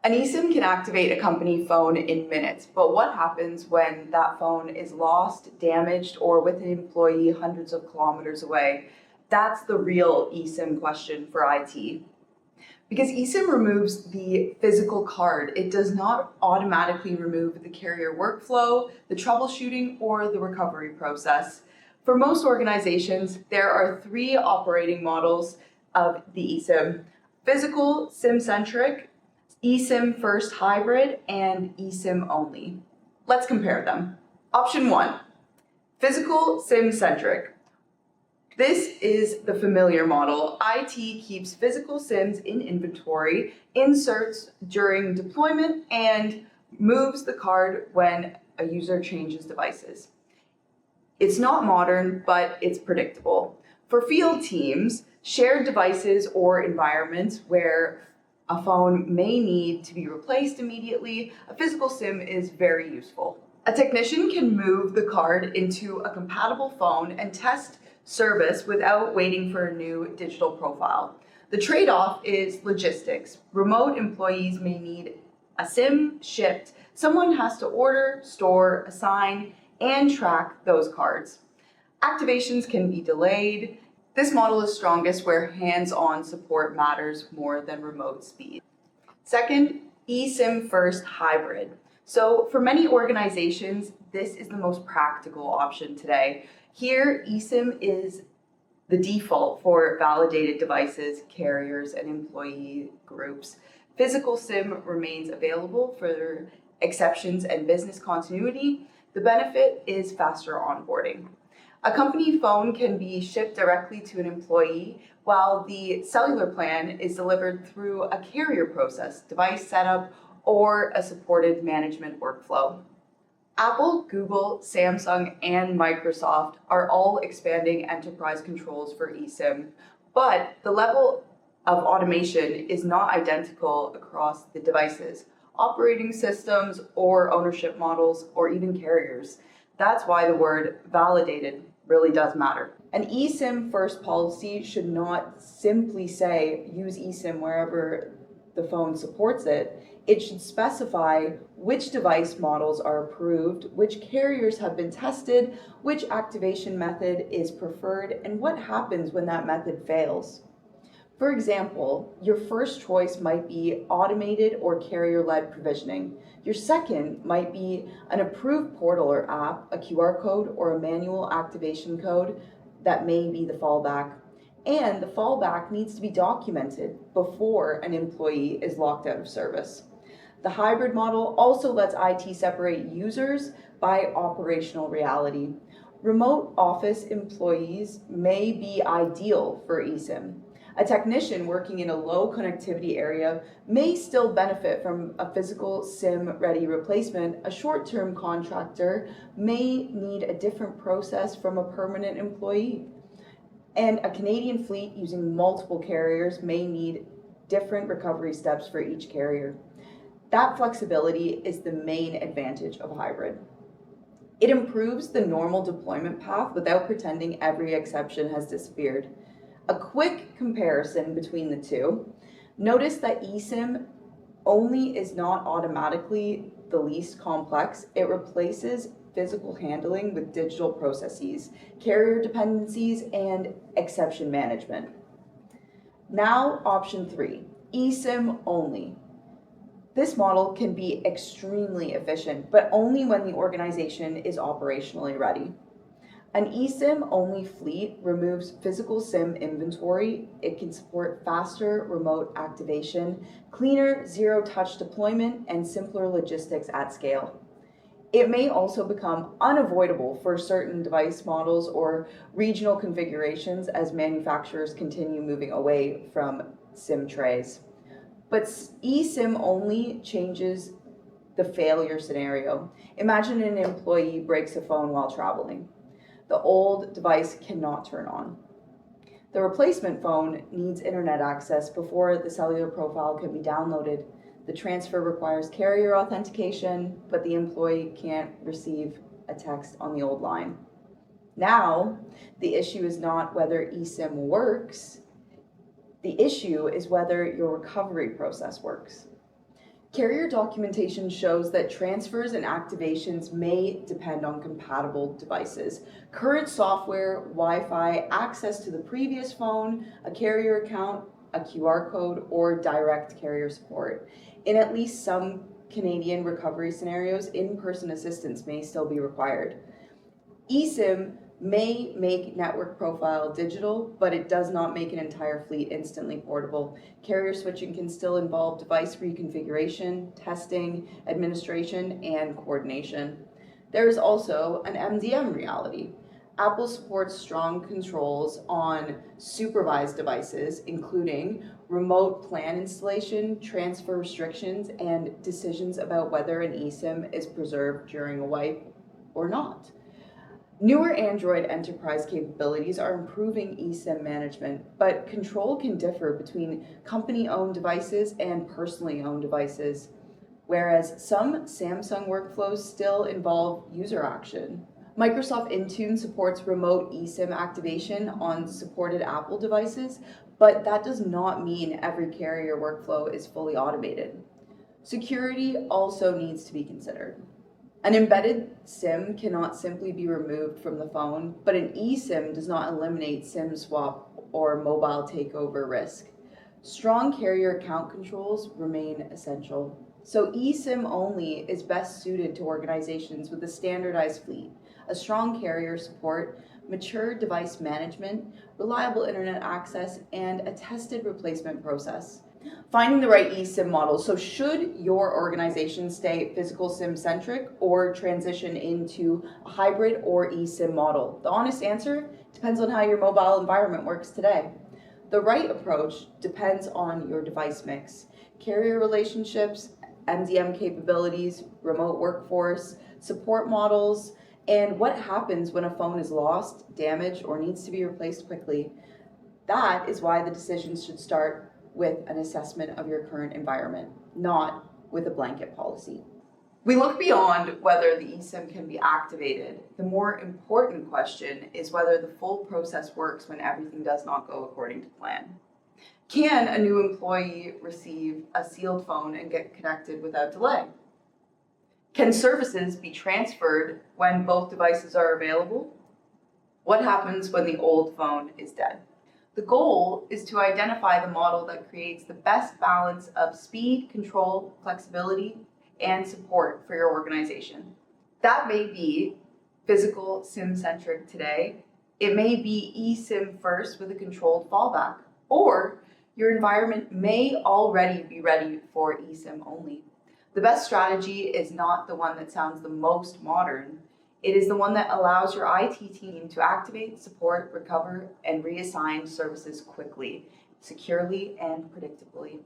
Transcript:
An eSIM can activate a company phone in minutes, but what happens when that phone is lost, damaged, or with an employee hundreds of kilometers away? That's the real eSIM question for IT. Because eSIM removes the physical card, it does not automatically remove the carrier workflow, the troubleshooting, or the recovery process. For most organizations, there are three operating models of the eSIM: physical SIM-centric, eSIM-first hybrid, and eSIM-only. Let's compare them. Option 1, physical SIM-centric. This is the familiar model. IT keeps physical SIMs in inventory, inserts during deployment, and moves the card when a user changes devices. It's not modern, but it's predictable. For field teams, shared devices or environments where a phone may need to be replaced immediately, a physical SIM is very useful. A technician can move the card into a compatible phone and test service without waiting for a new digital profile. The trade-off is logistics. Remote employees may need a SIM shipped. Someone has to order, store, assign, and track those cards. Activations can be delayed. This model is strongest where hands-on support matters more than remote speed. Second, eSIM-first hybrid. So for many organizations, this is the most practical option today. Here, eSIM is the default for validated devices, carriers, and employee groups. Physical SIM remains available for exceptions and business continuity. The benefit is faster onboarding. A company phone can be shipped directly to an employee, while the cellular plan is delivered through a carrier process, device setup, or a supported management workflow. Apple, Google, Samsung, and Microsoft are all expanding enterprise controls for eSIM, but the level of automation is not identical across the devices, operating systems, or ownership models, or even carriers. That's why the word validated really does matter. An eSIM-first policy should not simply say use eSIM wherever the phone supports it. It should specify which device models are approved, which carriers have been tested, which activation method is preferred, and what happens when that method fails. For example, your first choice might be automated or carrier-led provisioning. Your second might be an approved portal or app, a QR code, or a manual activation code that may be the fallback. And the fallback needs to be documented before an employee is locked out of service. The hybrid model also lets IT separate users by operational reality. Remote office employees may be ideal for eSIM. A technician working in a low connectivity area may still benefit from a physical SIM-ready replacement. A short-term contractor may need a different process from a permanent employee. And a Canadian fleet using multiple carriers may need different recovery steps for each carrier. That flexibility is the main advantage of hybrid. It improves the normal deployment path without pretending every exception has disappeared. A quick comparison between the two. Notice that eSIM only is not automatically the least complex. It replaces physical handling with digital processes, carrier dependencies, and exception management. Now, option 3, eSIM-Only. This model can be extremely efficient, but only when the organization is operationally ready. An eSIM-only fleet removes physical SIM inventory. It can support faster remote activation, cleaner zero-touch deployment, and simpler logistics at scale. It may also become unavoidable for certain device models or regional configurations as manufacturers continue moving away from SIM trays. But eSIM-only changes the failure scenario. Imagine an employee breaks a phone while traveling. The old device cannot turn on. The replacement phone needs internet access before the cellular profile can be downloaded. The transfer requires carrier authentication, but the employee can't receive a text on the old line. Now, the issue is not whether eSIM works. The issue is whether your recovery process works. Carrier documentation shows that transfers and activations may depend on compatible devices. Current software, Wi-Fi, access to the previous phone, a carrier account, a QR code, or direct carrier support. In at least some Canadian recovery scenarios, in-person assistance may still be required. eSIM may make network profile digital, but it does not make an entire fleet instantly portable. Carrier switching can still involve device reconfiguration, testing, administration, and coordination. There is also an MDM reality. Apple supports strong controls on supervised devices, including remote plan installation, transfer restrictions, and decisions about whether an eSIM is preserved during a wipe or not. Newer Android enterprise capabilities are improving eSIM management, but control can differ between company-owned devices and personally owned devices, whereas some Samsung workflows still involve user action. Microsoft Intune supports remote eSIM activation on supported Apple devices, but that does not mean every carrier workflow is fully automated. Security also needs to be considered. An embedded SIM cannot simply be removed from the phone, but an eSIM does not eliminate SIM swap or mobile takeover risk. Strong carrier account controls remain essential. So eSIM-Only is best suited to organizations with a standardized fleet, a strong carrier support, mature device management, reliable internet access, and a tested replacement process. Finding the right eSIM model. So should your organization stay physical SIM-centric or transition into a hybrid or eSIM model? The honest answer depends on how your mobile environment works today. The right approach depends on your device mix, carrier relationships, MDM capabilities, remote workforce, support models, and what happens when a phone is lost, damaged, or needs to be replaced quickly. That is why the decisions should start with an assessment of your current environment, not with a blanket policy. We look beyond whether the eSIM can be activated. The more important question is whether the full process works when everything does not go according to plan. Can a new employee receive a sealed phone and get connected without delay? Can services be transferred when both devices are available? What happens when the old phone is dead? The goal is to identify the model that creates the best balance of speed, control, flexibility, and support for your organization. That may be physical SIM-centric today. It may be eSIM-first with a controlled fallback, or your environment may already be ready for eSIM-only. The best strategy is not the one that sounds the most modern. It is the one that allows your IT team to activate, support, recover, and reassign services quickly, securely, and predictably.